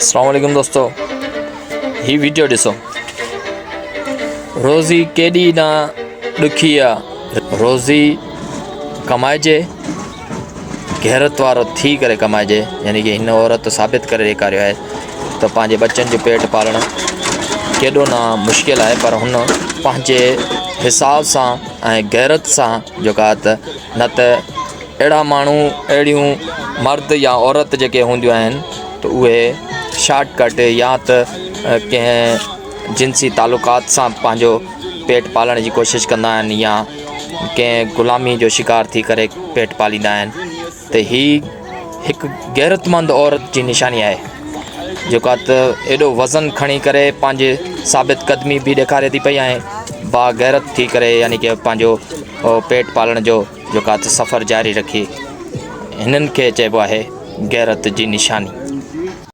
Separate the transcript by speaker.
Speaker 1: अस्सलाम वालेकुम दोस्तों, ही वीडियो ॾिसो। रोज़ी केॾी न ॾुखी आहे, रोज़ी कमाइजे, गैरत वारो थी करे कमाइजे। यानी कि हिन औरत साबित करे ॾेखारियो आहे त पंहिंजे बच्चनि जो पेट पालणु केॾो न मुश्किल आहे, पर हुन पंहिंजे हिसाब सां ऐं गैरत सां जेका न त अहिड़ा माण्हू, अहिड़ियूं मर्द या औरत जेके हूंदियूं आहिनि त उहे शॉर्टकट या त कंहिं जिनसी तालुकात सां पंहिंजो पेट पालण जी कोशिशि कंदा आहिनि या कंहिं ग़ुलामी जो शिकार थी करे पेट पालींदा आहिनि। त हीअ हिकु गैरतमंद औरत जी निशानी आहे जेका त एॾो वज़न खणी करे पंहिंजे साबित क़दमी बि ॾेखारे थी पई ऐं बाग़ैरत थी करे, यानी कि पंहिंजो पेट पालण जो जेका त सफ़र जारी रखी। हिननि खे चइबो आहे गैरत जी निशानी।